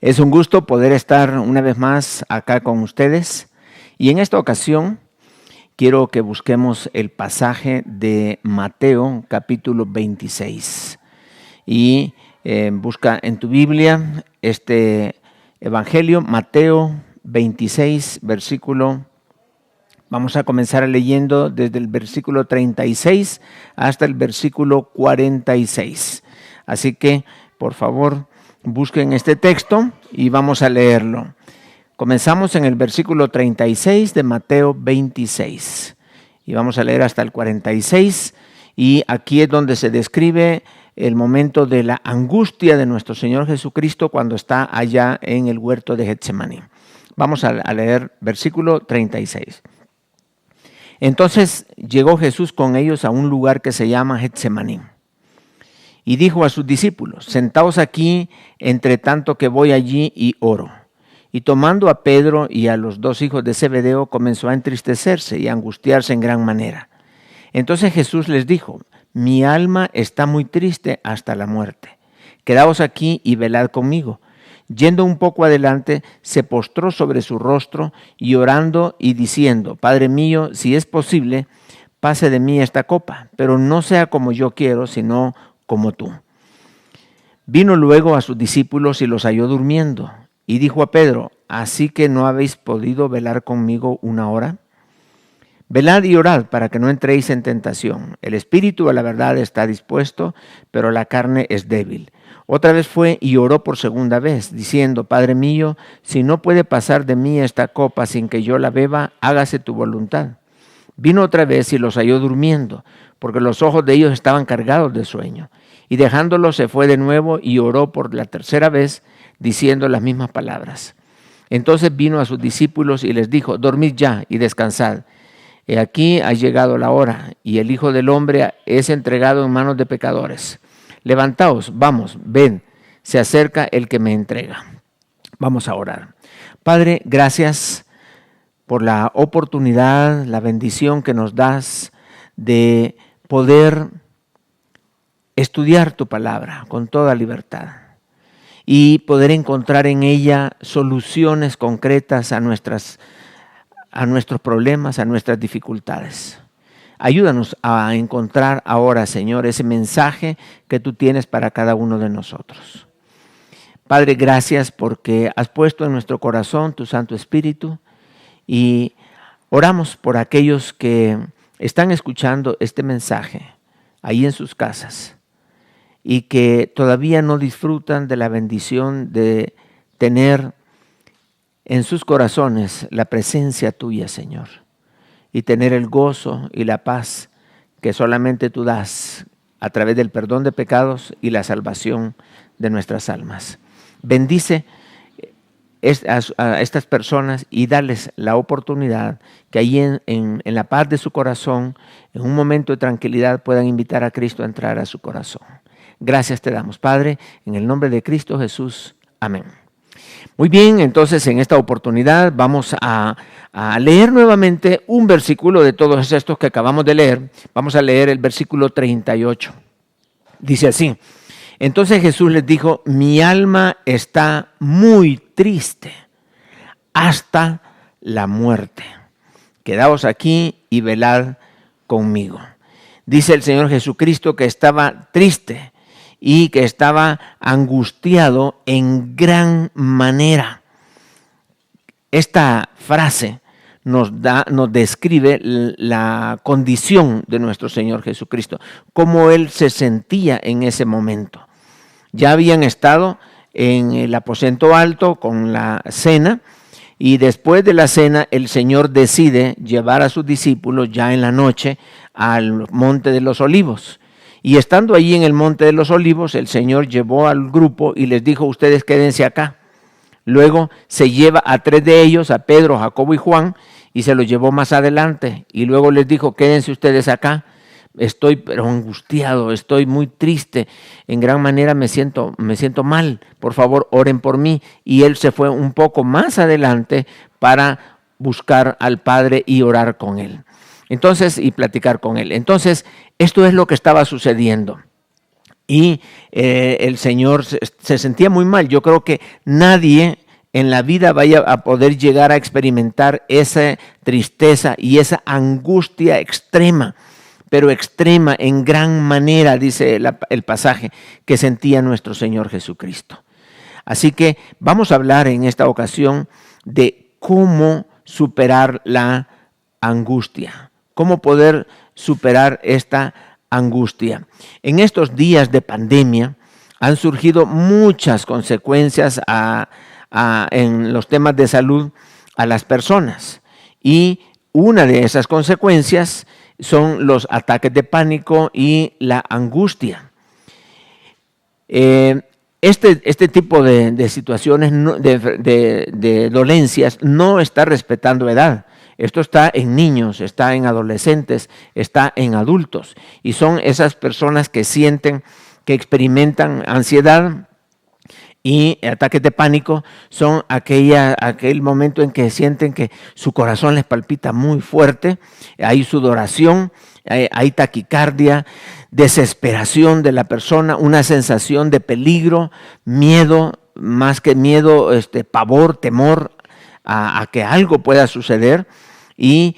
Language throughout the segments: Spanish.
Es un gusto poder estar una vez más acá con ustedes y en esta ocasión quiero que busquemos el pasaje de Mateo capítulo 26 y busca en tu Biblia este evangelio, Mateo 26 versículo. Vamos a comenzar leyendo desde el versículo 36 hasta el versículo 46. Así que, por favor, busquen este texto y vamos a leerlo. Comenzamos en el versículo 36 de Mateo 26 y vamos a leer hasta el 46 y aquí es donde se describe el momento de la angustia de nuestro Señor Jesucristo cuando está allá en el huerto de Getsemaní. Vamos a leer versículo 36. Entonces llegó Jesús con ellos a un lugar que se llama Getsemaní. Y dijo a sus discípulos: sentaos aquí, entre tanto que voy allí y oro. Y tomando a Pedro y a los dos hijos de Zebedeo, comenzó a entristecerse y a angustiarse en gran manera. Entonces Jesús les dijo: mi alma está muy triste hasta la muerte. Quedaos aquí y velad conmigo. Yendo un poco adelante, se postró sobre su rostro y orando y diciendo: Padre mío, si es posible, pase de mí esta copa, pero no sea como yo quiero, sino como tú. Vino luego a sus discípulos y los halló durmiendo, y dijo a Pedro: ¿así que no habéis podido velar conmigo una hora? Velad y orad para que no entréis en tentación. El espíritu a la verdad está dispuesto, pero la carne es débil. Otra vez fue y oró por segunda vez, diciendo: Padre mío, si no puede pasar de mí esta copa sin que yo la beba, hágase tu voluntad. Vino otra vez y los halló durmiendo, porque los ojos de ellos estaban cargados de sueño. Y dejándolos se fue de nuevo y oró por la tercera vez, diciendo las mismas palabras. Entonces vino a sus discípulos y les dijo: dormid ya y descansad. He aquí ha llegado la hora, y el Hijo del Hombre es entregado en manos de pecadores. Levantaos, vamos, ven, se acerca el que me entrega. Vamos a orar. Padre, gracias por la oportunidad, la bendición que nos das de poder estudiar tu palabra con toda libertad y poder encontrar en ella soluciones concretas a nuestros problemas, a nuestras dificultades. Ayúdanos a encontrar ahora, Señor, ese mensaje que tú tienes para cada uno de nosotros. Padre, gracias porque has puesto en nuestro corazón tu Santo Espíritu y oramos por aquellos que están escuchando este mensaje ahí en sus casas y que todavía no disfrutan de la bendición de tener en sus corazones la presencia tuya, Señor, y tener el gozo y la paz que solamente tú das a través del perdón de pecados y la salvación de nuestras almas. Bendice a estas personas y dales la oportunidad que ahí en la paz de su corazón, en un momento de tranquilidad, puedan invitar a Cristo a entrar a su corazón. Gracias te damos, Padre, en el nombre de Cristo Jesús. Amén. Muy bien, entonces en esta oportunidad vamos a leer nuevamente un versículo de todos estos que acabamos de leer. Vamos a leer el versículo 38. Dice así: entonces Jesús les dijo: mi alma está muy triste hasta la muerte. Quedaos aquí y velad conmigo. Dice el Señor Jesucristo que estaba triste y que estaba angustiado en gran manera. Esta frase nos describe la condición de nuestro Señor Jesucristo, cómo Él se sentía en ese momento. Ya habían estado en el aposento alto con la cena y después de la cena el Señor decide llevar a sus discípulos ya en la noche al Monte de los Olivos. Y estando allí en el Monte de los Olivos, el Señor llevó al grupo y les dijo: ustedes quédense acá. Luego se lleva a 3 de ellos, a Pedro, Jacobo y Juan, y se los llevó más adelante. Y luego les dijo: quédense ustedes acá. Estoy pero angustiado, estoy muy triste, en gran manera me siento mal. Por favor, oren por mí. Y él se fue un poco más adelante para buscar al Padre y orar con él. Entonces, y platicar con él. Entonces, esto es lo que estaba sucediendo. Y el Señor se sentía muy mal. Yo creo que nadie en la vida vaya a poder llegar a experimentar esa tristeza y esa angustia extrema, pero extrema en gran manera, dice el pasaje, que sentía nuestro Señor Jesucristo. Así que vamos a hablar en esta ocasión de cómo superar la angustia, cómo poder superar esta angustia. En estos días de pandemia han surgido muchas consecuencias en los temas de salud a las personas, y una de esas consecuencias son los ataques de pánico y la angustia. Este tipo de situaciones, de dolencias, no está respetando edad. Esto está en niños, está en adolescentes, está en adultos. Y son esas personas que sienten, que experimentan ansiedad y ataques de pánico. Son aquel momento en que sienten que su corazón les palpita muy fuerte, hay sudoración, hay taquicardia, desesperación de la persona, una sensación de peligro, miedo, más que miedo, pavor, temor a que algo pueda suceder, y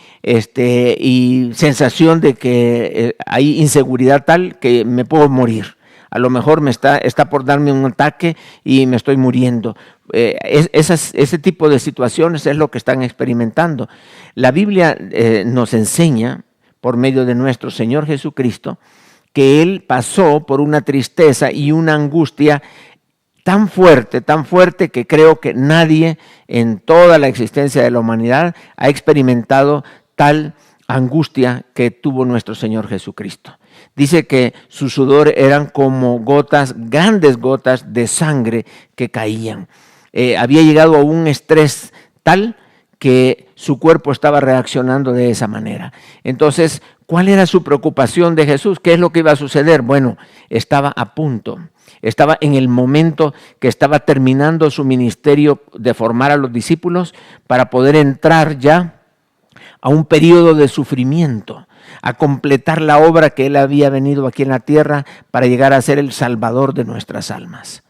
sensación de que hay inseguridad tal que me puedo morir. A lo mejor está por darme un ataque y me estoy muriendo. Ese tipo de situaciones es lo que están experimentando. La Biblia nos enseña, por medio de nuestro Señor Jesucristo, que Él pasó por una tristeza y una angustia tan fuerte que creo que nadie en toda la existencia de la humanidad ha experimentado tal angustia que tuvo nuestro Señor Jesucristo. Dice que su sudor eran como gotas, grandes gotas de sangre que caían. Había llegado a un estrés tal que su cuerpo estaba reaccionando de esa manera. Entonces, ¿cuál era su preocupación de Jesús? ¿Qué es lo que iba a suceder? Bueno, estaba a punto. Estaba en el momento que estaba terminando su ministerio de formar a los discípulos para poder entrar ya a un periodo de sufrimiento, a completar la obra que Él había venido aquí en la tierra para llegar a ser el Salvador de nuestras almas.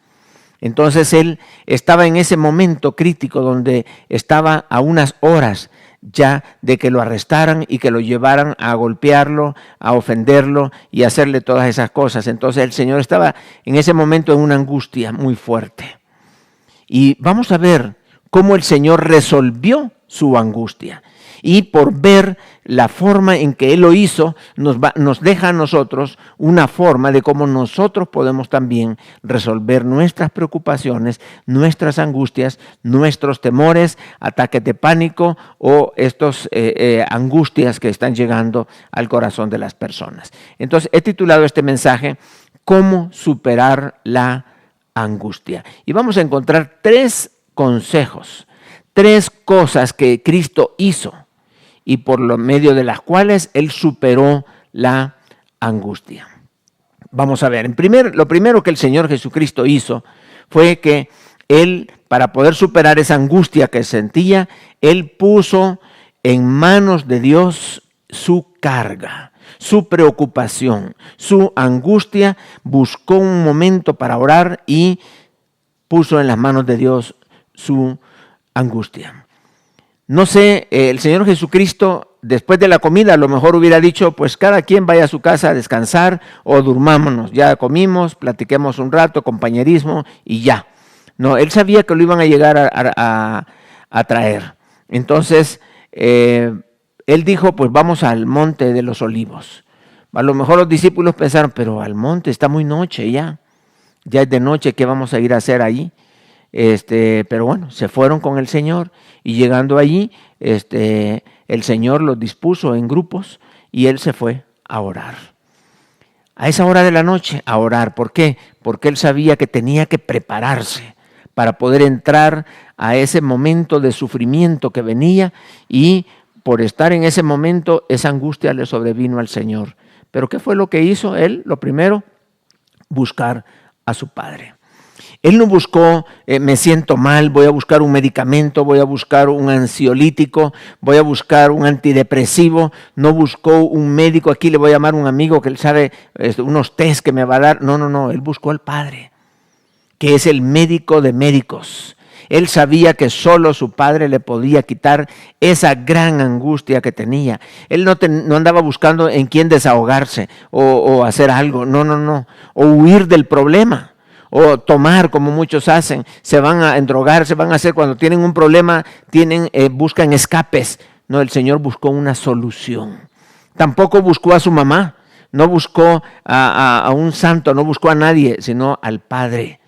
Entonces Él estaba en ese momento crítico donde estaba a unas horas ya de que lo arrestaran y que lo llevaran a golpearlo, a ofenderlo y a hacerle todas esas cosas. Entonces el Señor estaba en ese momento en una angustia muy fuerte. Y vamos a ver cómo el Señor resolvió su angustia. Y por ver la forma en que Él lo hizo, nos deja a nosotros una forma de cómo nosotros podemos también resolver nuestras preocupaciones, nuestras angustias, nuestros temores, ataques de pánico o estas angustias que están llegando al corazón de las personas. Entonces he titulado este mensaje, ¿cómo superar la angustia? Y vamos a encontrar 3 consejos, 3 cosas que Cristo hizo y por lo medio de las cuales Él superó la angustia. Vamos a ver, lo primero que el Señor Jesucristo hizo fue que Él, para poder superar esa angustia que sentía, Él puso en manos de Dios su carga, su preocupación, su angustia, buscó un momento para orar y puso en las manos de Dios su angustia. No sé, el Señor Jesucristo después de la comida a lo mejor hubiera dicho, pues cada quien vaya a su casa a descansar o durmámonos, ya comimos, platiquemos un rato, compañerismo y ya. No, Él sabía que lo iban a llegar a traer. Entonces, Él dijo, pues vamos al monte de los olivos. A lo mejor los discípulos pensaron, pero al monte está muy noche ya es de noche, ¿qué vamos a ir a hacer allí? Pero bueno, se fueron con el Señor y llegando allí, el Señor los dispuso en grupos y Él se fue a orar. A esa hora de la noche a orar. ¿Por qué? Porque Él sabía que tenía que prepararse para poder entrar a ese momento de sufrimiento que venía, y por estar en ese momento esa angustia le sobrevino al Señor. Pero ¿qué fue lo que hizo Él? Lo primero, buscar a su Padre. Él no buscó, me siento mal, voy a buscar un medicamento, voy a buscar un ansiolítico, voy a buscar un antidepresivo. No buscó un médico, aquí le voy a llamar a un amigo que él sabe unos test que me va a dar. No, él buscó al Padre, que es el médico de médicos. Él sabía que solo su Padre le podía quitar esa gran angustia que tenía. Él no andaba buscando en quién desahogarse o hacer algo, no, o huir del problema. O tomar, como muchos hacen, se van a endrogar, se van a hacer cuando tienen un problema, buscan escapes. No, el Señor buscó una solución. Tampoco buscó a su mamá, no buscó a un santo, no buscó a nadie, sino al Padre.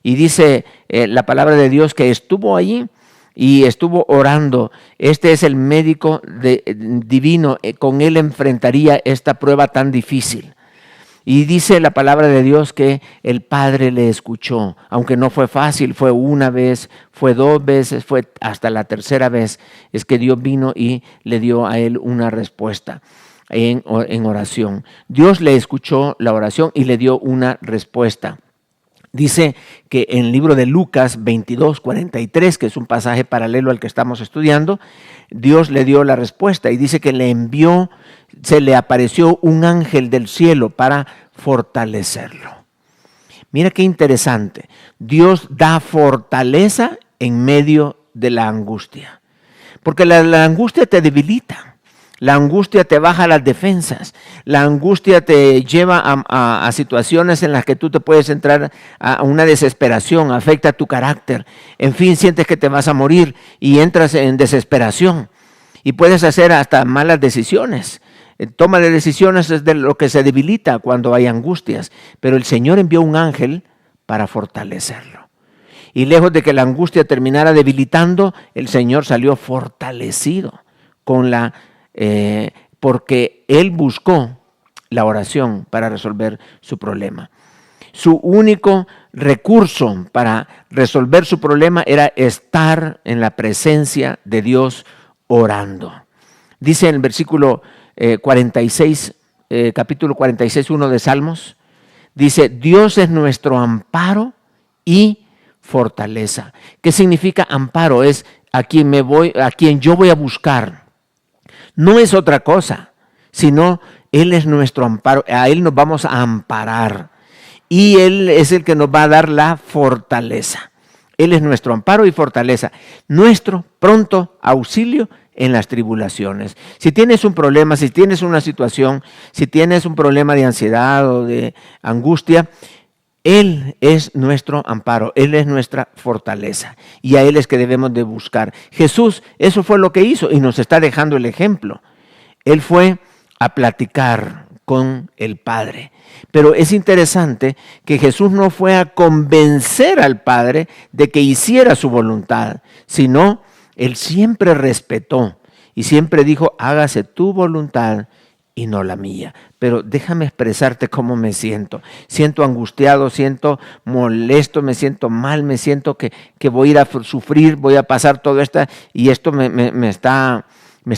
Y dice la palabra de Dios que estuvo allí y estuvo orando. Este es el médico divino, con él enfrentaría esta prueba tan difícil. Y dice la palabra de Dios que el Padre le escuchó, aunque no fue fácil, fue una vez, fue 2 veces, fue hasta la tercera vez, es que Dios vino y le dio a él una respuesta en oración. Dios le escuchó la oración y le dio una respuesta. Dice que en el libro de Lucas 22:43, que es un pasaje paralelo al que estamos estudiando, Dios le dio la respuesta y dice que se le apareció un ángel del cielo para fortalecerlo. Mira qué interesante. Dios da fortaleza en medio de la angustia, porque la angustia te debilita. La angustia te baja las defensas. La angustia te lleva a situaciones en las que tú te puedes entrar a una desesperación, afecta tu carácter. En fin, sientes que te vas a morir y entras en desesperación. Y puedes hacer hasta malas decisiones. Toma de decisiones es de lo que se debilita cuando hay angustias. Pero el Señor envió un ángel para fortalecerlo. Y lejos de que la angustia terminara debilitando, el Señor salió fortalecido porque Él buscó la oración para resolver su problema. Su único recurso para resolver su problema era estar en la presencia de Dios orando. Dice en el versículo 46, capítulo 46, 1 de Salmos, dice: Dios es nuestro amparo y fortaleza. ¿Qué significa amparo? Es a quien yo voy a buscar. No es otra cosa, sino Él es nuestro amparo, a Él nos vamos a amparar y Él es el que nos va a dar la fortaleza. Él es nuestro amparo y fortaleza, nuestro pronto auxilio en las tribulaciones. Si tienes un problema, si tienes una situación, si tienes un problema de ansiedad o de angustia, Él es nuestro amparo, Él es nuestra fortaleza y a Él es que debemos de buscar. Jesús, eso fue lo que hizo y nos está dejando el ejemplo. Él fue a platicar con el Padre. Pero es interesante que Jesús no fue a convencer al Padre de que hiciera su voluntad, sino Él siempre respetó y siempre dijo: hágase tu voluntad y no la mía. Pero déjame expresarte cómo me siento. Siento angustiado, siento molesto, me siento mal, me siento que voy a ir a sufrir, voy a pasar todo esto y esto me está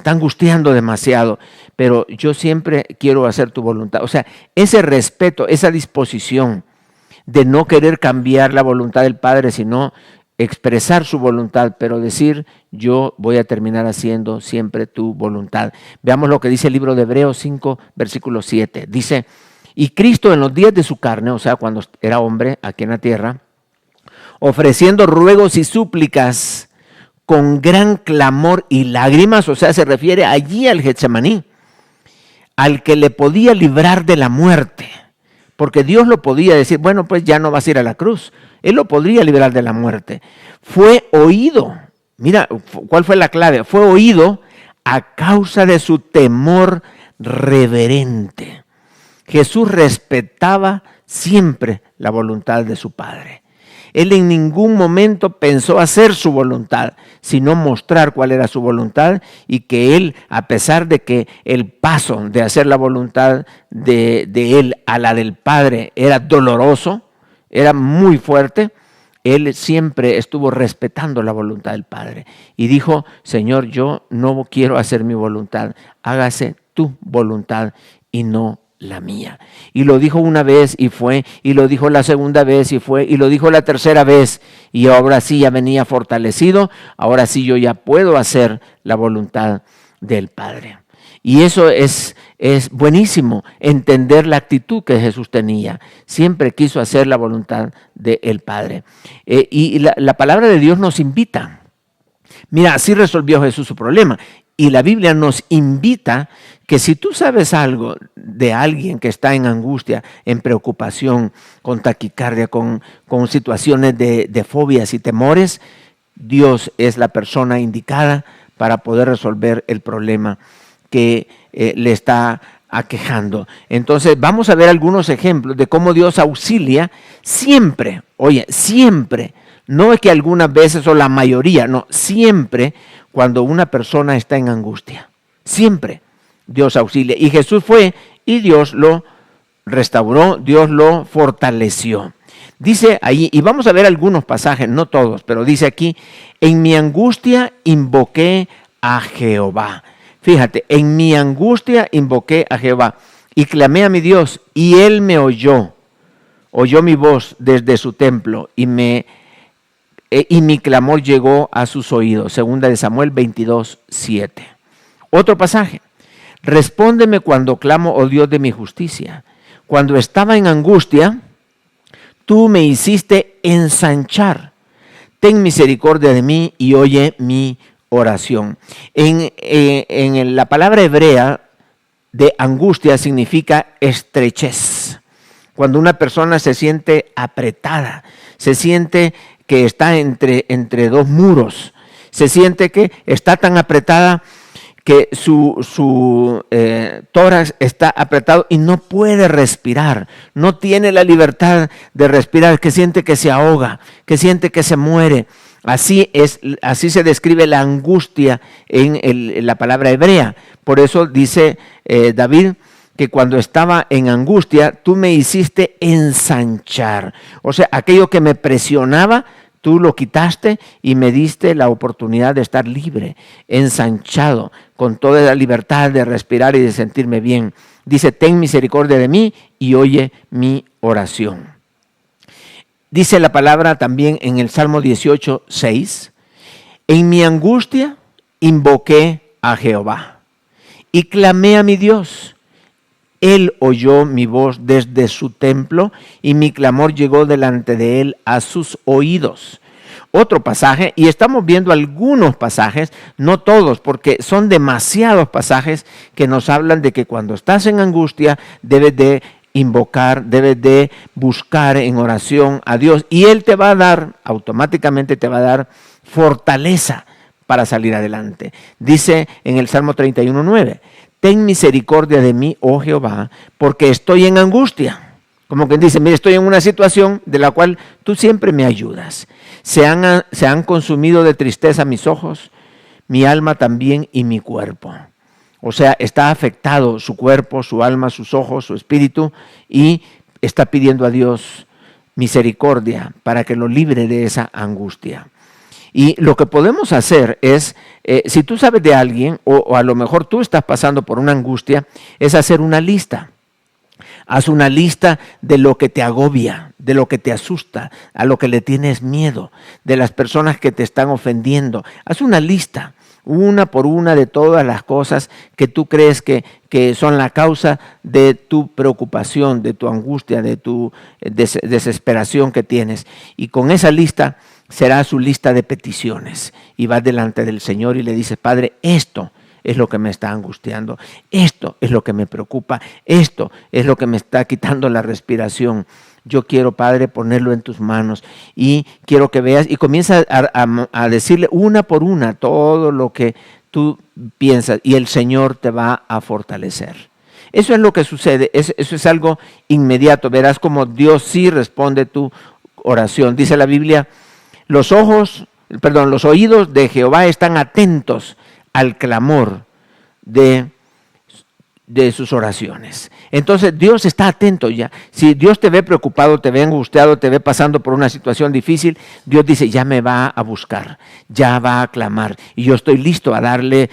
angustiando demasiado. Pero yo siempre quiero hacer tu voluntad. O sea, ese respeto, esa disposición de no querer cambiar la voluntad del Padre, sino expresar su voluntad, pero decir: yo voy a terminar haciendo siempre tu voluntad. Veamos lo que dice el libro de Hebreos 5, versículo 7. Dice: y Cristo en los días de su carne, o sea, cuando era hombre aquí en la tierra, ofreciendo ruegos y súplicas con gran clamor y lágrimas, o sea, se refiere allí al Getsemaní, al que le podía librar de la muerte. Porque Dios lo podía decir: bueno, pues ya no vas a ir a la cruz. Él lo podría librar de la muerte. Fue oído. Mira, ¿cuál fue la clave? Fue oído a causa de su temor reverente. Jesús respetaba siempre la voluntad de su Padre. Él en ningún momento pensó hacer su voluntad, sino mostrar cuál era su voluntad, y que Él, a pesar de que el paso de hacer la voluntad de Él a la del Padre era doloroso, era muy fuerte, Él siempre estuvo respetando la voluntad del Padre. Y dijo: Señor, yo no quiero hacer mi voluntad, hágase tu voluntad y no la mía. Y lo dijo una vez y fue, y lo dijo la segunda vez y fue, y lo dijo la tercera vez. Y ahora sí ya venía fortalecido, ahora sí yo ya puedo hacer la voluntad del Padre. Y eso es buenísimo, entender la actitud que Jesús tenía. Siempre quiso hacer la voluntad del Padre. Y la palabra de Dios nos invita. Mira, así resolvió Jesús su problema. Y la Biblia nos invita que si tú sabes algo de alguien que está en angustia, en preocupación, con taquicardia, con situaciones de fobias y temores, Dios es la persona indicada para poder resolver el problema que le está aquejando. Entonces vamos a ver algunos ejemplos de cómo Dios auxilia siempre, oye, siempre, no es que algunas veces o la mayoría, no, siempre cuando una persona está en angustia, siempre Dios auxilia. Y Jesús fue y Dios lo restauró, Dios lo fortaleció. Dice ahí, y vamos a ver algunos pasajes, no todos, pero dice aquí, en mi angustia invoqué a Jehová. Fíjate, en mi angustia invoqué a Jehová y clamé a mi Dios y Él me oyó mi voz desde su templo y mi clamor llegó a sus oídos. Segunda de Samuel 22:7. Otro pasaje, respóndeme cuando clamo, oh Dios de mi justicia. Cuando estaba en angustia, tú me hiciste ensanchar. Ten misericordia de mí y oye mi oración. En la palabra hebrea de angustia significa estrechez. Cuando una persona se siente apretada, se siente que está entre dos muros, se siente que está tan apretada que su tórax está apretado y no puede respirar, no tiene la libertad de respirar, que siente que se ahoga, que siente que se muere. Así se describe la angustia en la palabra hebrea. Por eso dice David que cuando estaba en angustia, tú me hiciste ensanchar. O sea, aquello que me presionaba, tú lo quitaste y me diste la oportunidad de estar libre, ensanchado, con toda la libertad de respirar y de sentirme bien. Dice, ten misericordia de mí y oye mi oración. Dice la palabra también en el Salmo 18:6, en mi angustia invoqué a Jehová y clamé a mi Dios. Él oyó mi voz desde su templo y mi clamor llegó delante de él a sus oídos. Otro pasaje, y estamos viendo algunos pasajes, no todos, porque son demasiados pasajes que nos hablan de que cuando estás en angustia debes de invocar, debes de buscar en oración a Dios y Él te va a dar, automáticamente te va a dar fortaleza para salir adelante. Dice en el Salmo 31:9, ten misericordia de mí, oh Jehová, porque estoy en angustia. Como quien dice, mire, estoy en una situación de la cual tú siempre me ayudas. Se han consumido de tristeza mis ojos, mi alma también y mi cuerpo. O sea, está afectado su cuerpo, su alma, sus ojos, su espíritu y está pidiendo a Dios misericordia para que lo libre de esa angustia. Y lo que podemos hacer es, si tú sabes de alguien o a lo mejor tú estás pasando por una angustia, es hacer una lista. Haz una lista de lo que te agobia, de lo que te asusta, a lo que le tienes miedo, de las personas que te están ofendiendo. Haz una lista, una por una, de todas las cosas que tú crees que son la causa de tu preocupación, de tu angustia, de tu desesperación que tienes. Y con esa lista será su lista de peticiones. Y vas delante del Señor y le dices, Padre, esto es lo que me está angustiando, esto es lo que me preocupa, esto es lo que me está quitando la respiración. Yo quiero, Padre, ponerlo en tus manos y quiero que veas y comienza a decirle una por una todo lo que tú piensas y el Señor te va a fortalecer. Eso es lo que sucede, eso es algo inmediato. Verás como Dios sí responde tu oración. Dice la Biblia, los oídos de Jehová están atentos al clamor de sus oraciones. Entonces Dios está atento ya. Si Dios te ve preocupado, te ve angustiado, te ve pasando por una situación difícil, Dios dice, ya me va a buscar, ya va a clamar y yo estoy listo a darle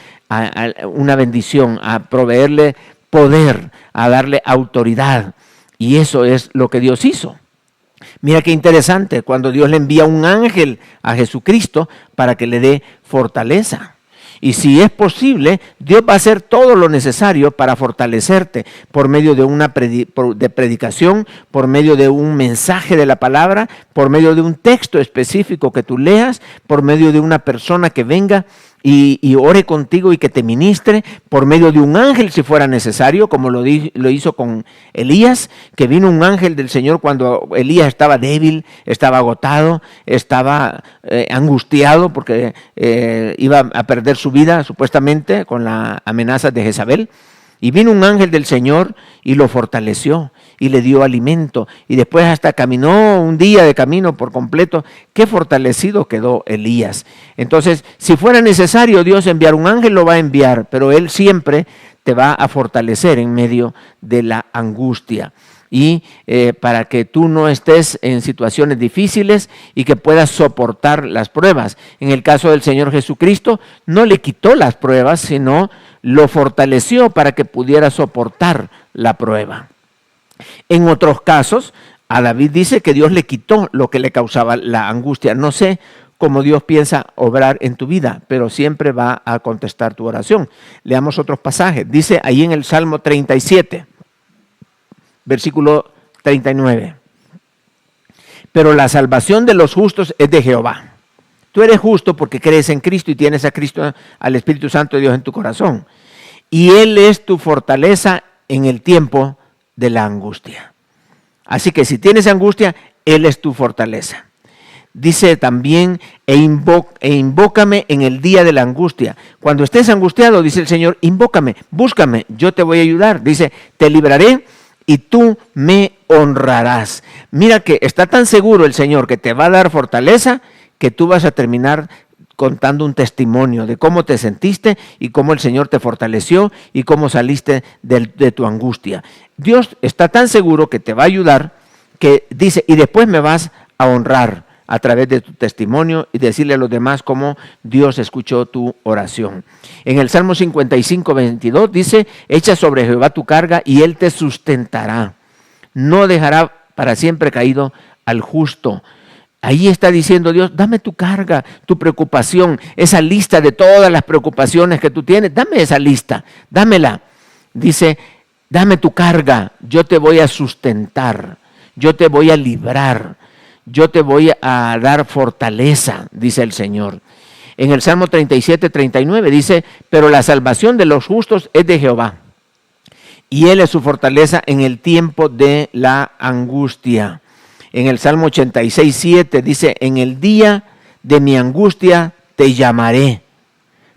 una bendición, a proveerle poder, a darle autoridad. Y eso es lo que Dios hizo. Mira qué interesante, cuando Dios le envía un ángel a Jesucristo para que le dé fortaleza. Y si es posible, Dios va a hacer todo lo necesario para fortalecerte por medio de una predicación, por medio de un mensaje de la palabra, por medio de un texto específico que tú leas, por medio de una persona que venga y ore contigo y que te ministre, por medio de un ángel si fuera necesario, como lo hizo con Elías, que vino un ángel del Señor cuando Elías estaba débil, estaba agotado, estaba angustiado porque iba a perder su vida supuestamente con la amenaza de Jezabel. Y vino un ángel del Señor y lo fortaleció y le dio alimento. Y después hasta caminó un día de camino por completo. Qué fortalecido quedó Elías. Entonces, si fuera necesario Dios enviar un ángel, lo va a enviar. Pero Él siempre te va a fortalecer en medio de la angustia. Y para que tú no estés en situaciones difíciles y que puedas soportar las pruebas. En el caso del Señor Jesucristo, no le quitó las pruebas, sino lo fortaleció para que pudiera soportar la prueba. En otros casos, a David dice que Dios le quitó lo que le causaba la angustia. No sé cómo Dios piensa obrar en tu vida, pero siempre va a contestar tu oración. Leamos otros pasajes. Dice ahí en el Salmo 37, versículo 39. Pero la salvación de los justos es de Jehová. Tú eres justo porque crees en Cristo y tienes a Cristo, al Espíritu Santo de Dios en tu corazón. Y Él es tu fortaleza en el tiempo de la angustia. Así que si tienes angustia, Él es tu fortaleza. Dice también, invócame en el día de la angustia. Cuando estés angustiado, dice el Señor, invócame, búscame, yo te voy a ayudar. Dice, te libraré y tú me honrarás. Mira que está tan seguro el Señor que te va a dar fortaleza que tú vas a terminar contando un testimonio de cómo te sentiste y cómo el Señor te fortaleció y cómo saliste de tu angustia. Dios está tan seguro que te va a ayudar que dice, y después me vas a honrar a través de tu testimonio y decirle a los demás cómo Dios escuchó tu oración. En el Salmo 55, 22 dice, echa sobre Jehová tu carga y Él te sustentará. No dejará para siempre caído al justo. Ahí está diciendo Dios, dame tu carga, tu preocupación, esa lista de todas las preocupaciones que tú tienes, dame esa lista, dámela. Dice, dame tu carga, yo te voy a sustentar, yo te voy a librar, yo te voy a dar fortaleza, dice el Señor. En el Salmo 37, 39 dice, pero la salvación de los justos es de Jehová, y Él es su fortaleza en el tiempo de la angustia. En el Salmo 86, 7 dice, en el día de mi angustia te llamaré,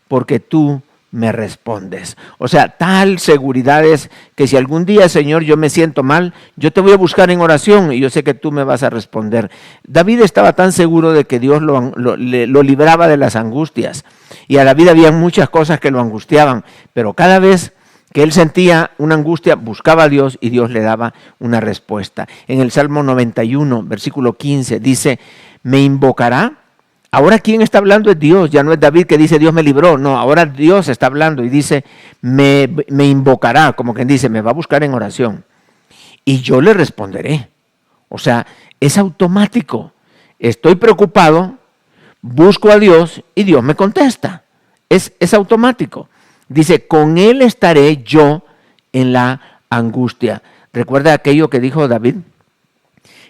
porque tú me respondes. O sea, tal seguridad es que si algún día, Señor, yo me siento mal, yo te voy a buscar en oración y yo sé que tú me vas a responder. David estaba tan seguro de que Dios lo libraba de las angustias. Y a David había muchas cosas que lo angustiaban, pero cada vez que él sentía una angustia, buscaba a Dios y Dios le daba una respuesta. En el Salmo 91, versículo 15, dice, ¿me invocará? Ahora, ¿quién está hablando? Es Dios, ya no es David que dice, Dios me libró. No, ahora Dios está hablando y dice, me invocará, como quien dice, me va a buscar en oración. Y yo le responderé. O sea, es automático. Estoy preocupado, busco a Dios y Dios me contesta. Es automático. Dice, con Él estaré yo en la angustia. ¿Recuerda aquello que dijo David?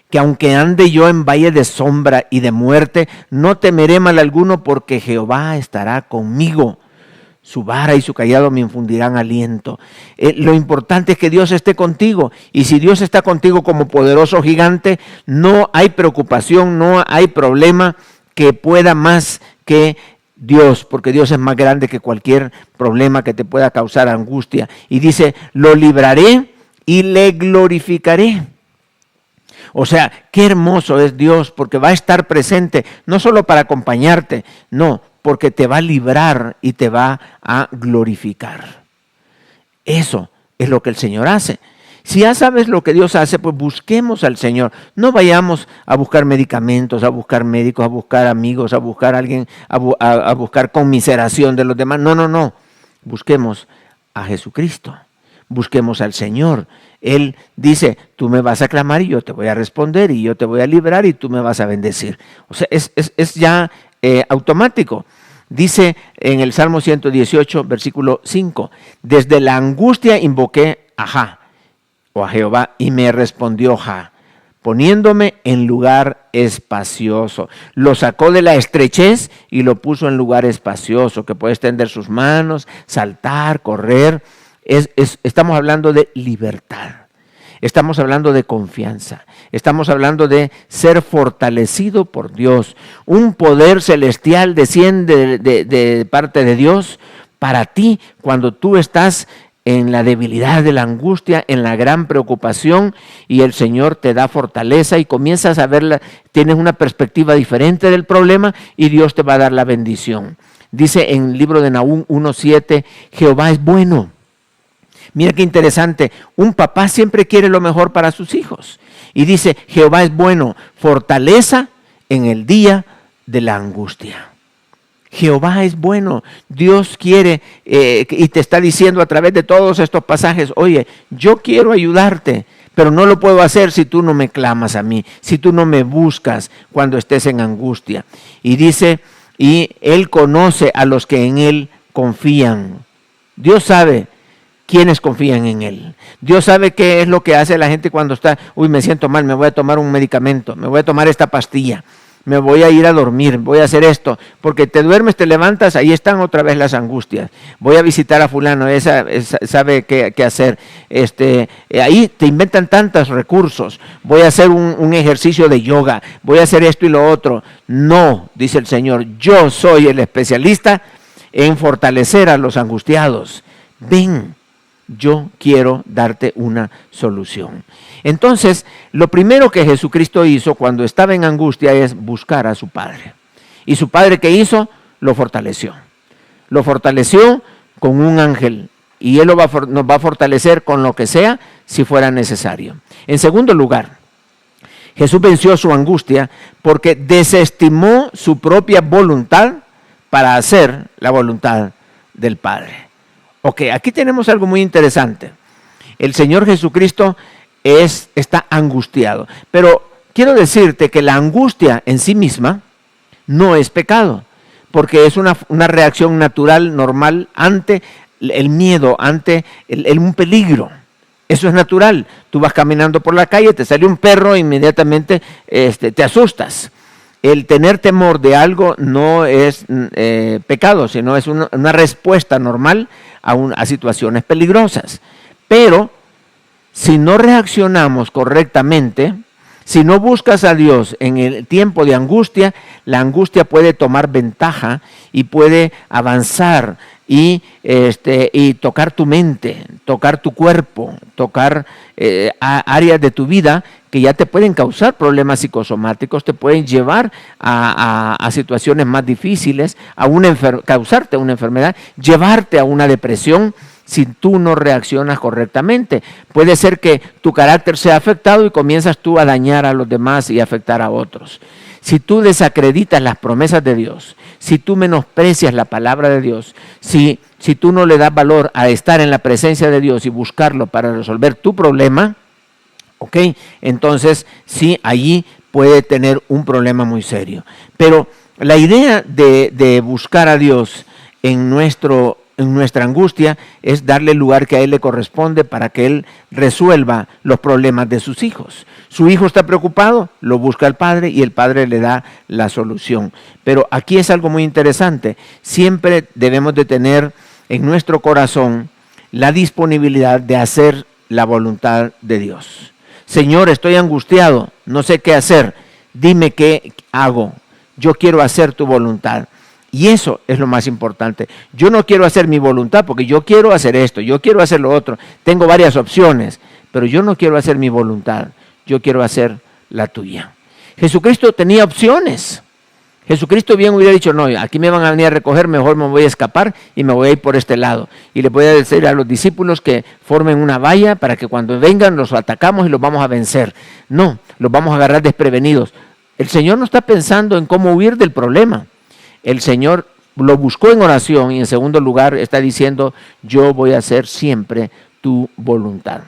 Que aunque ande yo en valle de sombra y de muerte, no temeré mal alguno porque Jehová estará conmigo. Su vara y su cayado me infundirán aliento. Lo importante es que Dios esté contigo. Y si Dios está contigo como poderoso gigante, no hay preocupación, no hay problema que pueda más que Dios, porque Dios es más grande que cualquier problema que te pueda causar angustia. Y dice, lo libraré y le glorificaré. O sea, qué hermoso es Dios, porque va a estar presente, no solo para acompañarte, no, porque te va a librar y te va a glorificar. Eso es lo que el Señor hace. Si ya sabes lo que Dios hace, pues busquemos al Señor. No vayamos a buscar medicamentos, a buscar médicos, a buscar amigos, a buscar a alguien, a buscar conmiseración de los demás. No. Busquemos a Jesucristo. busquemos al Señor. Él dice, tú me vas a clamar y yo te voy a responder, y yo te voy a librar y tú me vas a bendecir. O sea, es ya automático. Dice en el Salmo 118, versículo 5, desde la angustia invoqué a Jah, o a Jehová, y me respondió Jah, poniéndome en lugar espacioso. Lo sacó de la estrechez y lo puso en lugar espacioso, que puede extender sus manos, saltar, correr. Estamos hablando de libertad. Estamos hablando de confianza. Estamos hablando de ser fortalecido por Dios. Un poder celestial desciende de parte de Dios para ti cuando tú estás en la debilidad de la angustia, en la gran preocupación, y el Señor te da fortaleza y comienzas a verla, tienes una perspectiva diferente del problema y Dios te va a dar la bendición. Dice en el libro de Nahum 1:7, Jehová es bueno. Mira qué interesante, un papá siempre quiere lo mejor para sus hijos. Y dice, Jehová es bueno, fortaleza en el día de la angustia. Jehová es bueno, Dios quiere y te está diciendo a través de todos estos pasajes, oye, yo quiero ayudarte, pero no lo puedo hacer si tú no me clamas a mí, si tú no me buscas cuando estés en angustia. Y dice, y Él conoce a los que en Él confían. Dios sabe quiénes confían en Él. Dios sabe qué es lo que hace la gente cuando está, me siento mal, me voy a tomar un medicamento, me voy a tomar esta pastilla, me voy a ir a dormir, voy a hacer esto, porque te duermes, te levantas, ahí están otra vez las angustias. Voy a visitar a fulano, esa sabe qué hacer. Ahí te inventan tantos recursos. Voy a hacer un ejercicio de yoga, voy a hacer esto y lo otro. No, dice el Señor, yo soy el especialista en fortalecer a los angustiados. Ven, yo quiero darte una solución. Entonces, lo primero que Jesucristo hizo cuando estaba en angustia es buscar a su Padre. ¿Y su Padre qué hizo? Lo fortaleció. Lo fortaleció con un ángel. Y Él nos va a fortalecer con lo que sea si fuera necesario. En segundo lugar, Jesús venció su angustia porque desestimó su propia voluntad para hacer la voluntad del Padre. Ok, aquí tenemos algo muy interesante. El Señor Jesucristo está angustiado. Pero quiero decirte que la angustia en sí misma no es pecado, porque es una reacción natural, normal, ante el miedo, ante un peligro. Eso es natural. Tú vas caminando por la calle, te sale un perro, inmediatamente te asustas. El tener temor de algo no es pecado, sino es una respuesta normal a situaciones peligrosas. Pero si no reaccionamos correctamente, si no buscas a Dios en el tiempo de angustia, la angustia puede tomar ventaja y puede avanzar y tocar tu mente, tocar tu cuerpo, tocar áreas de tu vida que ya te pueden causar problemas psicosomáticos, te pueden llevar a situaciones más difíciles, causarte una enfermedad, llevarte a una depresión si tú no reaccionas correctamente. Puede ser que tu carácter sea afectado y comienzas tú a dañar a los demás y afectar a otros. Si tú desacreditas las promesas de Dios, si tú menosprecias la palabra de Dios, si tú no le das valor a estar en la presencia de Dios y buscarlo para resolver tu problema, ¿ok? Entonces, sí, allí puede tener un problema muy serio. Pero la idea de buscar a Dios en nuestra angustia es darle el lugar que a Él le corresponde para que Él resuelva los problemas de sus hijos. Su hijo está preocupado, lo busca al Padre y el Padre le da la solución. Pero aquí es algo muy interesante. Siempre debemos de tener en nuestro corazón la disponibilidad de hacer la voluntad de Dios. Señor, estoy angustiado, no sé qué hacer, dime qué hago, yo quiero hacer tu voluntad. Y eso es lo más importante. Yo no quiero hacer mi voluntad porque yo quiero hacer esto, yo quiero hacer lo otro, tengo varias opciones, pero yo no quiero hacer mi voluntad, yo quiero hacer la tuya. Jesucristo tenía opciones. Jesucristo bien hubiera dicho, no, aquí me van a venir a recoger, mejor me voy a escapar y me voy a ir por este lado. Y le voy a decir a los discípulos que formen una valla para que cuando vengan los atacamos y los vamos a vencer. No, los vamos a agarrar desprevenidos. El Señor no está pensando en cómo huir del problema. El Señor lo buscó en oración y en segundo lugar está diciendo, yo voy a hacer siempre tu voluntad.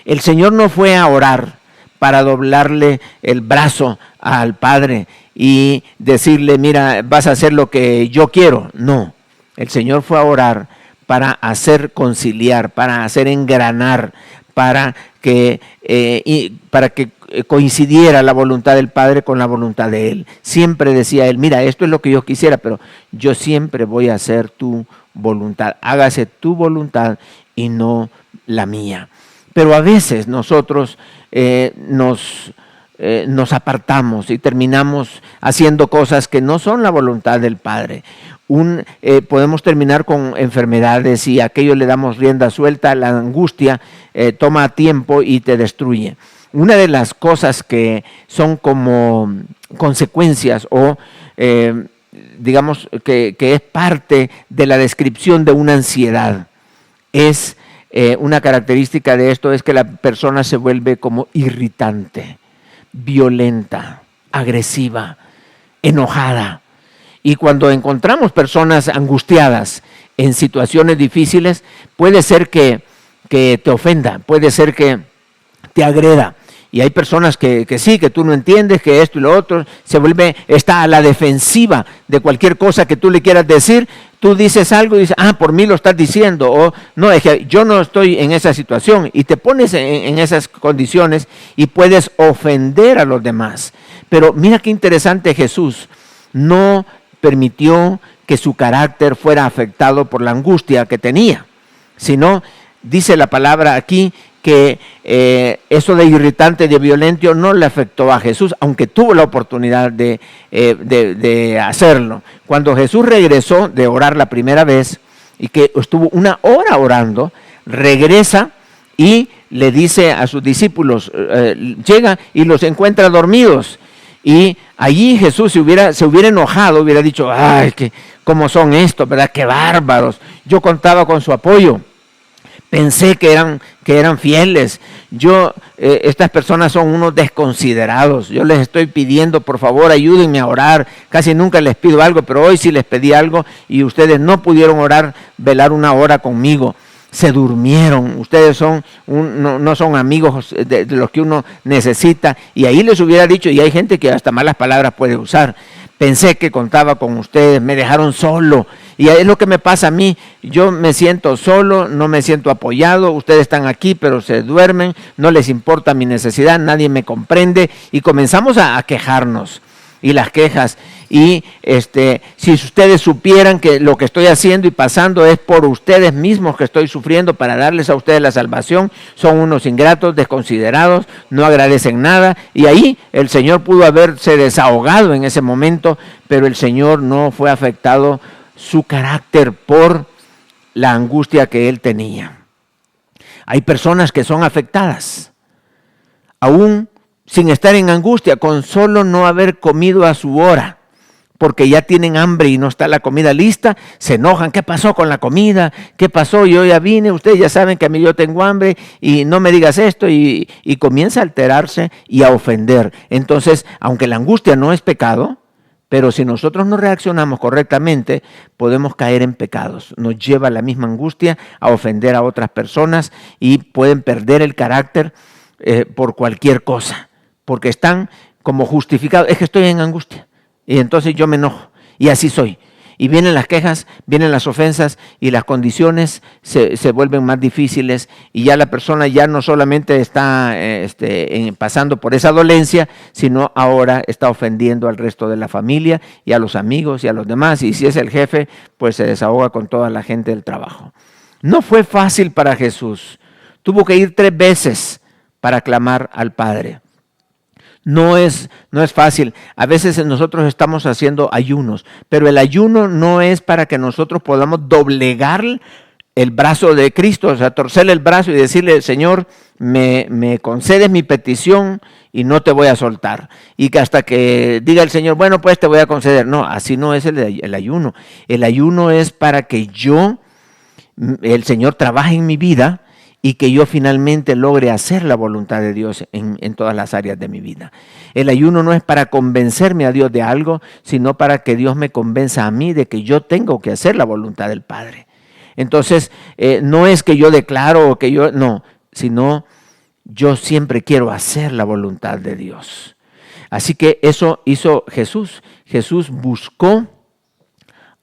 El Señor no fue a orar para doblarle el brazo al Padre y decirle, mira, vas a hacer lo que yo quiero. No, el Señor fue a orar para hacer conciliar, para hacer engranar, para que coincidiera la voluntad del Padre con la voluntad de Él. Siempre decía Él, mira, esto es lo que yo quisiera, pero yo siempre voy a hacer tu voluntad. Hágase tu voluntad y no la mía. Pero a veces nosotros nos apartamos y terminamos haciendo cosas que no son la voluntad del Padre. Podemos terminar con enfermedades y a aquello le damos rienda suelta. La angustia toma tiempo y te destruye. Una de las cosas que son como consecuencias o digamos que es parte de la descripción de una ansiedad es una característica de esto es que la persona se vuelve como irritante, violenta, agresiva, enojada. Y cuando encontramos personas angustiadas en situaciones difíciles, puede ser que te ofenda, puede ser que te agreda. Y hay personas que sí, que tú no entiendes, que esto y lo otro, está a la defensiva de cualquier cosa que tú le quieras decir. Tú dices algo y dices, por mí lo estás diciendo, o no, es que yo no estoy en esa situación, y te pones en esas condiciones y puedes ofender a los demás. Pero mira qué interesante, Jesús no permitió que su carácter fuera afectado por la angustia que tenía, sino, dice la palabra aquí, que eso de irritante, de violento, no le afectó a Jesús, aunque tuvo la oportunidad de hacerlo. Cuando Jesús regresó de orar la primera vez, y que estuvo 1 hora orando, regresa y le dice a sus discípulos, llega y los encuentra dormidos. Y allí Jesús se hubiera enojado, hubiera dicho, ay, ¿cómo son estos, verdad? Qué bárbaros. Yo contaba con su apoyo. Pensé que eran fieles. Estas personas son unos desconsiderados. Yo les estoy pidiendo, por favor, ayúdenme a orar. Casi nunca les pido algo, pero hoy sí les pedí algo y ustedes no pudieron velar 1 hora conmigo. Se durmieron. Ustedes no son amigos de los que uno necesita. Y ahí les hubiera dicho, y hay gente que hasta malas palabras puede usar. Pensé que contaba con ustedes, me dejaron solo. Y es lo que me pasa a mí. Yo me siento solo, no me siento apoyado. Ustedes están aquí, pero se duermen. No les importa mi necesidad, nadie me comprende. Y comenzamos a quejarnos. Y las quejas. Y si ustedes supieran que lo que estoy haciendo y pasando es por ustedes mismos que estoy sufriendo para darles a ustedes la salvación, son unos ingratos, desconsiderados, no agradecen nada. Y ahí el Señor pudo haberse desahogado en ese momento, pero el Señor no fue afectado su carácter por la angustia que Él tenía. Hay personas que son afectadas, aún sin estar en angustia, con solo no haber comido a su hora, porque ya tienen hambre y no está la comida lista, se enojan. ¿Qué pasó con la comida? ¿Qué pasó? Yo ya vine, ustedes ya saben que a mí yo tengo hambre y no me digas esto, y comienza a alterarse y a ofender. Entonces, aunque la angustia no es pecado, pero si nosotros no reaccionamos correctamente, podemos caer en pecados. Nos lleva la misma angustia a ofender a otras personas y pueden perder el carácter por cualquier cosa, porque están como justificados. Es que estoy en angustia y entonces yo me enojo y así soy. Y vienen las quejas, vienen las ofensas y las condiciones se vuelven más difíciles, y ya la persona ya no solamente está pasando por esa dolencia, sino ahora está ofendiendo al resto de la familia y a los amigos y a los demás. Y si es el jefe, pues se desahoga con toda la gente del trabajo. No fue fácil para Jesús. Tuvo que ir 3 veces para clamar al Padre. No es fácil. A veces nosotros estamos haciendo ayunos, pero el ayuno no es para que nosotros podamos doblegar el brazo de Cristo, o sea, torcerle el brazo y decirle, Señor, me concedes mi petición y no te voy a soltar. Y que hasta que diga el Señor, bueno, pues te voy a conceder. No, así no es el ayuno. El ayuno es para que el Señor trabaje en mi vida y que yo finalmente logre hacer la voluntad de Dios en todas las áreas de mi vida. El ayuno no es para convencerme a Dios de algo, sino para que Dios me convenza a mí de que yo tengo que hacer la voluntad del Padre. Entonces, no es que yo declaro que yo, no, sino yo siempre quiero hacer la voluntad de Dios. Así que eso hizo Jesús. Jesús buscó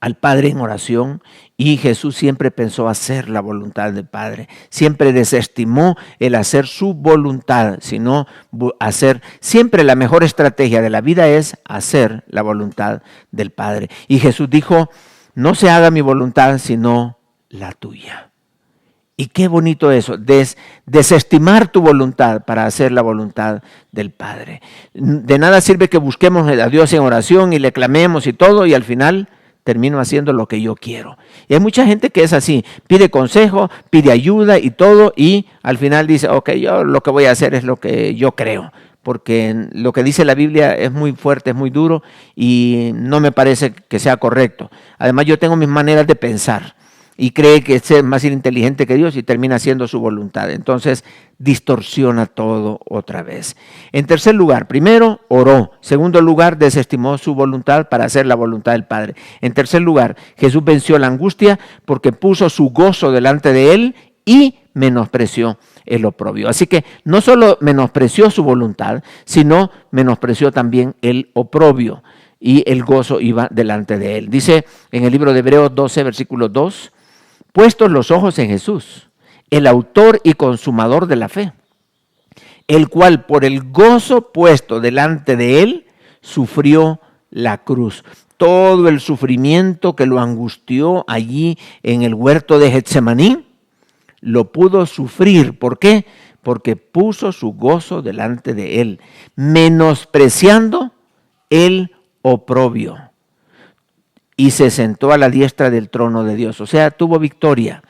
al Padre en oración y Jesús siempre pensó hacer la voluntad del Padre. Siempre desestimó el hacer su voluntad, sino hacer. Siempre la mejor estrategia de la vida es hacer la voluntad del Padre. Y Jesús dijo, no se haga mi voluntad, sino la tuya. Y qué bonito eso, desestimar tu voluntad para hacer la voluntad del Padre. De nada sirve que busquemos a Dios en oración y le clamemos y todo, y al final termino haciendo lo que yo quiero. Y hay mucha gente que es así, pide consejo, pide ayuda y todo, y al final dice, ok, yo lo que voy a hacer es lo que yo creo, porque lo que dice la Biblia es muy fuerte, es muy duro, y no me parece que sea correcto. Además, yo tengo mis maneras de pensar, y cree que es más inteligente que Dios y termina haciendo su voluntad. Entonces distorsiona todo otra vez. En tercer lugar, primero oró. Segundo lugar, desestimó su voluntad para hacer la voluntad del Padre. En tercer lugar, Jesús venció la angustia porque puso su gozo delante de él y menospreció el oprobio. Así que no solo menospreció su voluntad, sino menospreció también el oprobio, y el gozo iba delante de él. Dice en el libro de Hebreos 12, versículo 2, puestos los ojos en Jesús, el autor y consumador de la fe, el cual por el gozo puesto delante de él, sufrió la cruz. Todo el sufrimiento que lo angustió allí en el huerto de Getsemaní, lo pudo sufrir. ¿Por qué? Porque puso su gozo delante de él, menospreciando el oprobio. Y se sentó a la diestra del trono de Dios. O sea, tuvo victoria.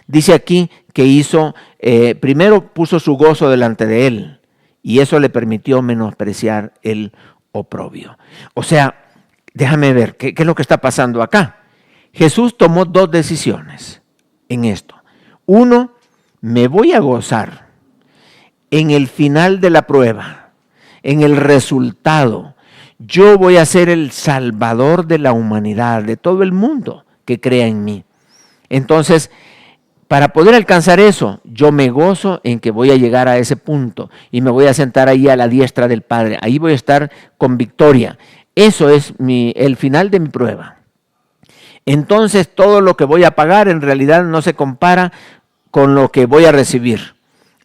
Dice aquí que primero puso su gozo delante de él, y eso le permitió menospreciar el oprobio. O sea, déjame ver, ¿qué es lo que está pasando acá? Jesús tomó dos decisiones en esto. Uno, me voy a gozar en el final de la prueba, en el resultado. Yo voy a ser el salvador de la humanidad, de todo el mundo que crea en mí. Entonces, para poder alcanzar eso, yo me gozo en que voy a llegar a ese punto y me voy a sentar ahí a la diestra del Padre. Ahí voy a estar con victoria. Eso es el final de mi prueba. Entonces, todo lo que voy a pagar en realidad no se compara con lo que voy a recibir.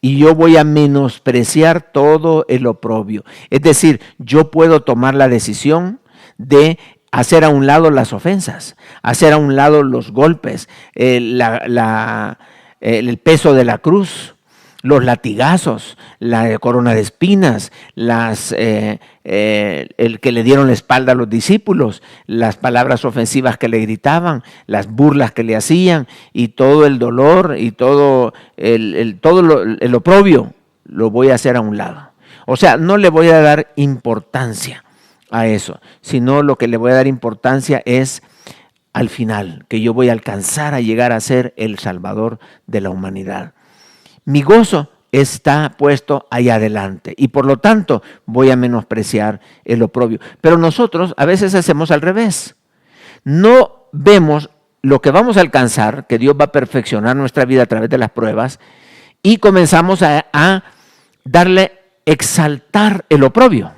Y yo voy a menospreciar todo el oprobio. Es decir, yo puedo tomar la decisión de hacer a un lado las ofensas, hacer a un lado los golpes, el peso de la cruz, los latigazos, la corona de espinas, el que le dieron la espalda a los discípulos, las palabras ofensivas que le gritaban, las burlas que le hacían, y todo el dolor y todo el oprobio lo voy a hacer a un lado. O sea, no le voy a dar importancia a eso, sino lo que le voy a dar importancia es al final, que yo voy a alcanzar a llegar a ser el Salvador de la humanidad. Mi gozo está puesto ahí adelante y por lo tanto voy a menospreciar el oprobio. Pero nosotros a veces hacemos al revés. No vemos lo que vamos a alcanzar, que Dios va a perfeccionar nuestra vida a través de las pruebas, y comenzamos a exaltar el oprobio.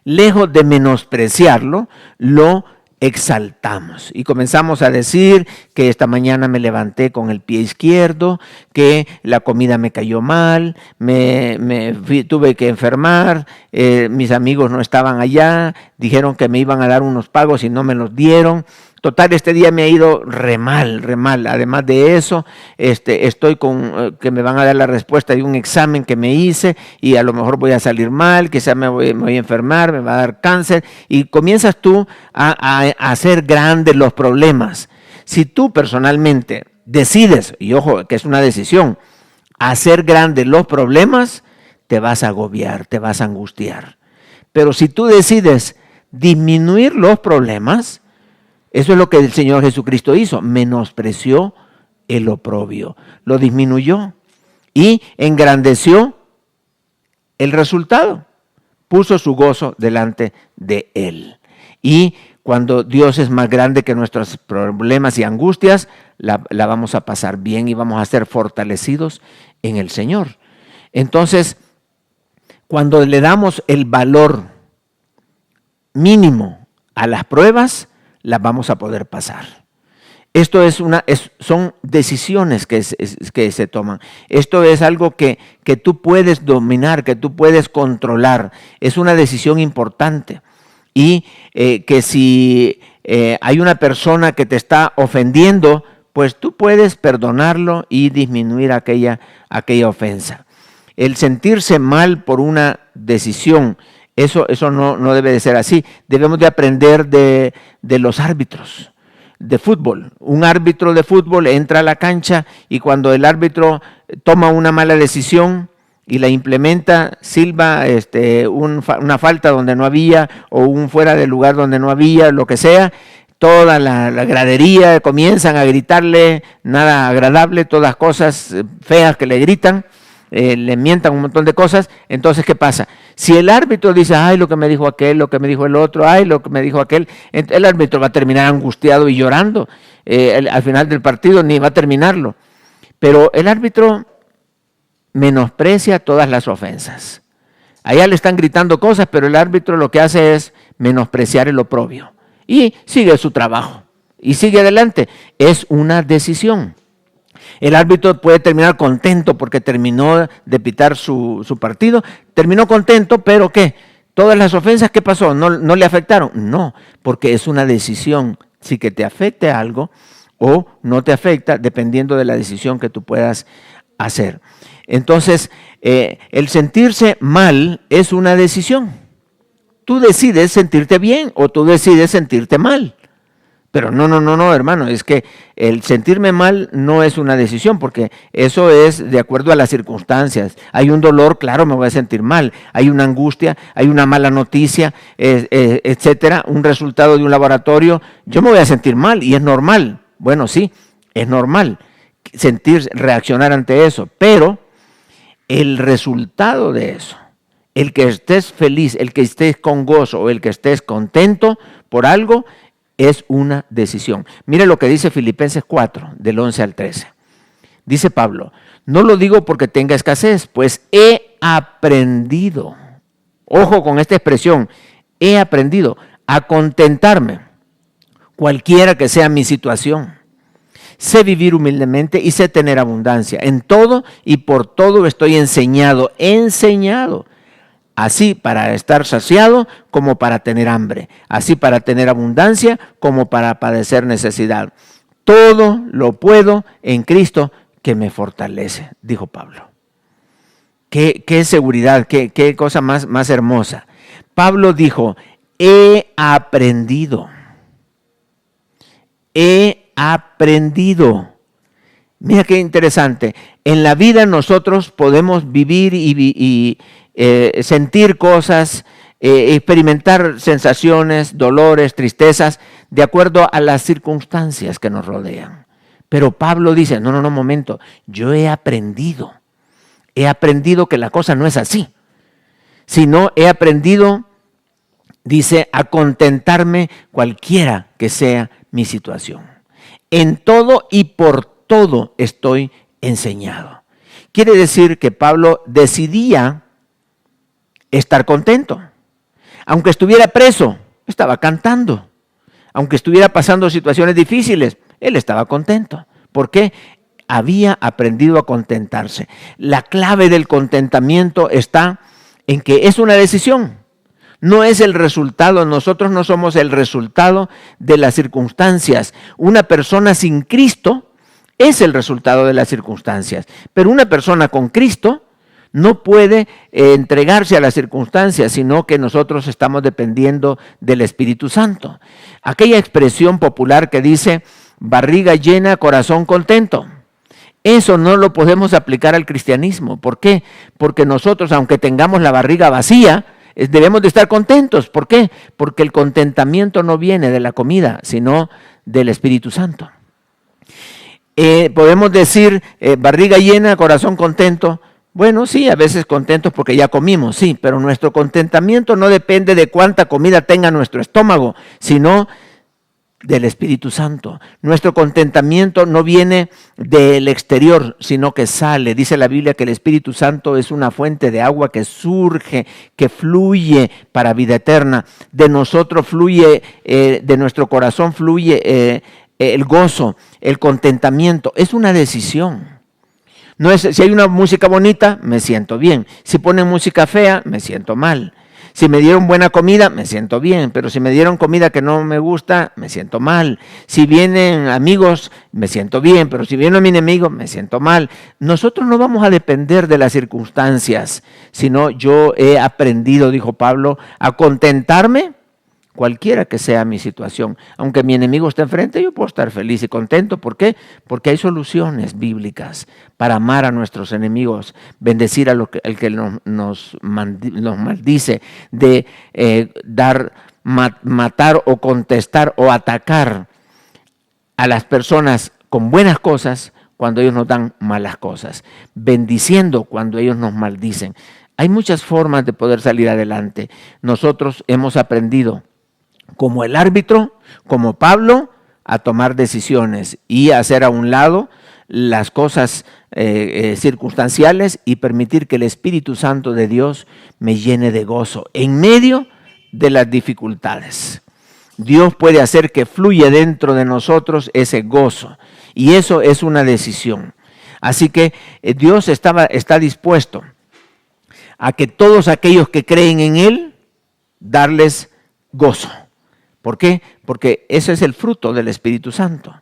Lejos de menospreciarlo, lo exaltamos y comenzamos a decir que esta mañana me levanté con el pie izquierdo, que la comida me cayó mal, tuve que enfermar, mis amigos no estaban allá, dijeron que me iban a dar unos pagos y no me los dieron. Total, este día me ha ido re mal. Además de eso, estoy con que me van a dar la respuesta de un examen que me hice y a lo mejor voy a salir mal, quizás me voy a enfermar, me va a dar cáncer. Y comienzas tú a hacer grandes los problemas. Si tú personalmente decides, y ojo, que es una decisión, hacer grandes los problemas, te vas a agobiar, te vas a angustiar. Pero si tú decides disminuir los problemas, eso es lo que el Señor Jesucristo hizo, menospreció el oprobio, lo disminuyó y engrandeció el resultado, puso su gozo delante de él. Y cuando Dios es más grande que nuestros problemas y angustias, la vamos a pasar bien y vamos a ser fortalecidos en el Señor. Entonces, cuando le damos el valor mínimo a las pruebas, las vamos a poder pasar. Esto son decisiones que se toman. Esto es algo que tú puedes dominar, que tú puedes controlar. Es una decisión importante. Y que si hay una persona que te está ofendiendo, pues tú puedes perdonarlo y disminuir aquella ofensa. El sentirse mal por una decisión, eso no debe de ser así. Debemos de aprender de los árbitros de fútbol. Un árbitro de fútbol entra a la cancha y cuando el árbitro toma una mala decisión y la implementa, silba una falta donde no había o un fuera de lugar donde no había, lo que sea, toda la gradería comienzan a gritarle nada agradable, todas cosas feas que le gritan. Le mientan un montón de cosas. Entonces, ¿qué pasa? Si el árbitro dice, ay, lo que me dijo aquel, lo que me dijo el otro, ay, lo que me dijo aquel, el árbitro va a terminar angustiado y llorando. Al final del partido ni va a terminarlo. Pero el árbitro menosprecia todas las ofensas. Allá le están gritando cosas, pero el árbitro lo que hace es menospreciar el oprobio. Y sigue su trabajo. Y sigue adelante. Es una decisión. El árbitro puede terminar contento porque terminó de pitar su partido. Terminó contento, pero ¿qué? Todas las ofensas, ¿qué pasó? ¿No le afectaron? No, porque es una decisión. Si que te afecte algo o no te afecta, dependiendo de la decisión que tú puedas hacer. Entonces, el sentirse mal es una decisión. Tú decides sentirte bien o tú decides sentirte mal. Pero no, hermano, es que el sentirme mal no es una decisión, porque eso es de acuerdo a las circunstancias. Hay un dolor, claro, me voy a sentir mal. Hay una angustia, hay una mala noticia, etcétera, un resultado de un laboratorio. Yo me voy a sentir mal y es normal. Bueno, sí, es normal reaccionar ante eso, pero el resultado de eso, el que estés feliz, el que estés con gozo o el que estés contento por algo, es una decisión. Mire lo que dice Filipenses 4, del 11 al 13. Dice Pablo, no lo digo porque tenga escasez, pues he aprendido, ojo con esta expresión, he aprendido a contentarme, cualquiera que sea mi situación. Sé vivir humildemente y sé tener abundancia. En todo y por todo estoy enseñado. Así para estar saciado como para tener hambre. Así para tener abundancia como para padecer necesidad. Todo lo puedo en Cristo que me fortalece, dijo Pablo. Qué seguridad, qué cosa más hermosa. Pablo dijo, he aprendido. Mira qué interesante. En la vida nosotros podemos vivir y sentir cosas, experimentar sensaciones, dolores, tristezas, de acuerdo a las circunstancias que nos rodean. Pero Pablo dice, no, momento, yo he aprendido que la cosa no es así, sino he aprendido, dice, a contentarme cualquiera que sea mi situación. En todo y por todo estoy enseñado. Quiere decir que Pablo decidía estar contento. Aunque estuviera preso, estaba cantando. Aunque estuviera pasando situaciones difíciles, él estaba contento. ¿Por qué? Había aprendido a contentarse. La clave del contentamiento está en que es una decisión. No es el resultado, nosotros no somos el resultado de las circunstancias. Una persona sin Cristo es el resultado de las circunstancias, pero una persona con Cristo no puede entregarse a las circunstancias, sino que nosotros estamos dependiendo del Espíritu Santo. Aquella expresión popular que dice, barriga llena, corazón contento. Eso no lo podemos aplicar al cristianismo. ¿Por qué? Porque nosotros, aunque tengamos la barriga vacía, debemos de estar contentos. ¿Por qué? Porque el contentamiento no viene de la comida, sino del Espíritu Santo. Podemos decir barriga llena, corazón contento. Bueno, sí, a veces contentos porque ya comimos, sí, pero nuestro contentamiento no depende de cuánta comida tenga nuestro estómago, sino del Espíritu Santo. Nuestro contentamiento no viene del exterior, sino que sale. Dice la Biblia que el Espíritu Santo es una fuente de agua que surge, que fluye para vida eterna. De nosotros fluye, de nuestro corazón fluye el gozo, el contentamiento. Es una decisión. No es, si hay una música bonita, me siento bien. Si ponen música fea, me siento mal. Si me dieron buena comida, me siento bien, pero si me dieron comida que no me gusta, me siento mal. Si vienen amigos, me siento bien, pero si viene mi enemigo, me siento mal. Nosotros no vamos a depender de las circunstancias, sino yo he aprendido, dijo Pablo, a contentarme cualquiera que sea mi situación. Aunque mi enemigo esté enfrente, yo puedo estar feliz y contento. ¿Por qué? Porque hay soluciones bíblicas para amar a nuestros enemigos, bendecir al que nos maldice, de matar o contestar o atacar a las personas con buenas cosas cuando ellos nos dan malas cosas, bendiciendo cuando ellos nos maldicen. Hay muchas formas de poder salir adelante. Nosotros hemos aprendido, como el árbitro, como Pablo, a tomar decisiones y a hacer a un lado las cosas circunstanciales y permitir que el Espíritu Santo de Dios me llene de gozo en medio de las dificultades. Dios puede hacer que fluya dentro de nosotros ese gozo, y eso es una decisión. Así que Dios está dispuesto a que todos aquellos que creen en Él, darles gozo. ¿Por qué? Porque ese es el fruto del Espíritu Santo.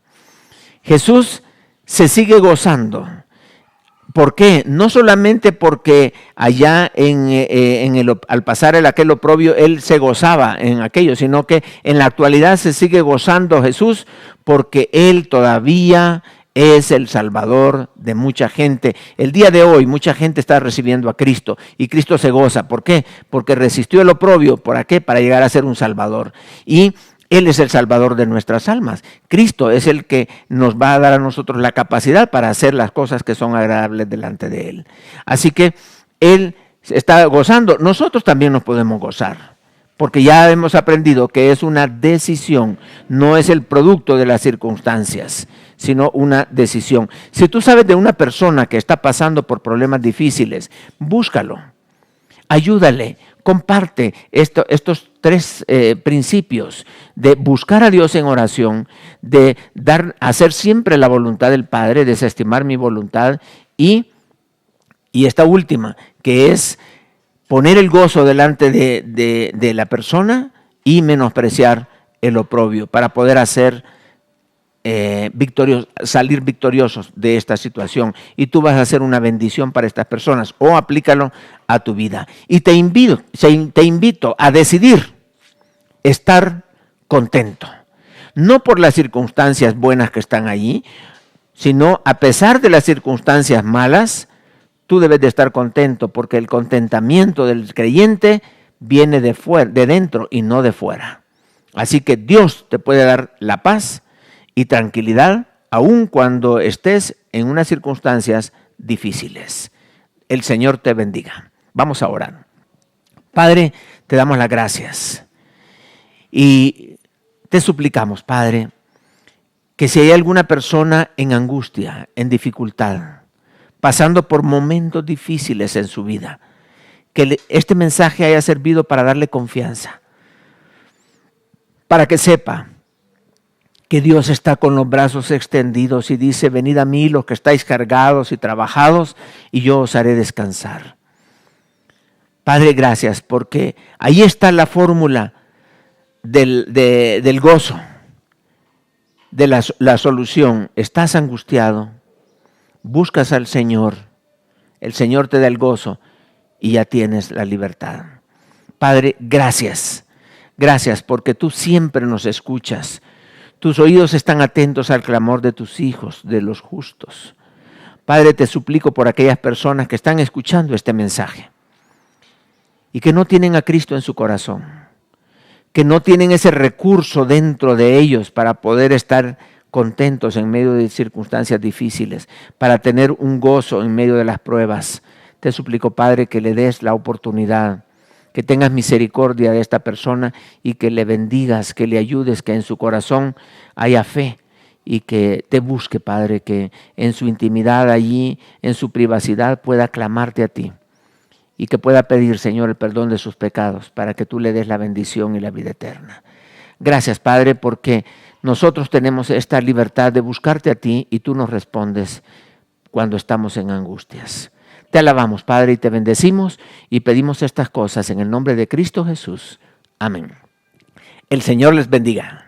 Jesús se sigue gozando. ¿Por qué? No solamente porque allá al pasar aquel oprobio, Él se gozaba en aquello, sino que en la actualidad se sigue gozando Jesús porque Él todavía es el Salvador de mucha gente. El día de hoy mucha gente está recibiendo a Cristo y Cristo se goza. ¿Por qué? Porque resistió el oprobio. ¿Para qué? Para llegar a ser un Salvador. Y Él es el Salvador de nuestras almas. Cristo es el que nos va a dar a nosotros la capacidad para hacer las cosas que son agradables delante de Él. Así que Él está gozando. Nosotros también nos podemos gozar, porque ya hemos aprendido que es una decisión, no es el producto de las circunstancias, sino una decisión. Si tú sabes de una persona que está pasando por problemas difíciles, búscalo, ayúdale, comparte estos tres principios de buscar a Dios en oración, de hacer siempre la voluntad del Padre, desestimar mi voluntad y esta última, que es poner el gozo delante de la persona y menospreciar el oprobio para poder salir victoriosos de esta situación. Y tú vas a ser una bendición para estas personas, o aplícalo a tu vida. Y te invito a decidir estar contento, no por las circunstancias buenas que están allí, sino a pesar de las circunstancias malas. Tú debes de estar contento, porque el contentamiento del creyente viene de dentro y no de fuera. Así que Dios te puede dar la paz y tranquilidad aun cuando estés en unas circunstancias difíciles. El Señor te bendiga. Vamos a orar. Padre, te damos las gracias y te suplicamos, Padre, que si hay alguna persona en angustia, en dificultad, pasando por momentos difíciles en su vida, que este mensaje haya servido para darle confianza, para que sepa que Dios está con los brazos extendidos y dice: venid a mí los que estáis cargados y trabajados, y yo os haré descansar. Padre, gracias, porque ahí está la fórmula del gozo, de la solución. Estás angustiado, buscas al Señor, el Señor te da el gozo y ya tienes la libertad. Padre, gracias. Gracias porque tú siempre nos escuchas. Tus oídos están atentos al clamor de tus hijos, de los justos. Padre, te suplico por aquellas personas que están escuchando este mensaje y que no tienen a Cristo en su corazón, que no tienen ese recurso dentro de ellos para poder estar contentos en medio de circunstancias difíciles, para tener un gozo en medio de las pruebas. Te suplico, Padre, que le des la oportunidad, que tengas misericordia de esta persona y que le bendigas, que le ayudes, que en su corazón haya fe y que te busque, Padre, que en su intimidad allí, en su privacidad pueda clamarte a ti y que pueda pedir, Señor, el perdón de sus pecados para que tú le des la bendición y la vida eterna. Gracias, Padre, porque nosotros tenemos esta libertad de buscarte a ti y tú nos respondes cuando estamos en angustias. Te alabamos, Padre, y te bendecimos y pedimos estas cosas en el nombre de Cristo Jesús. Amén. El Señor les bendiga.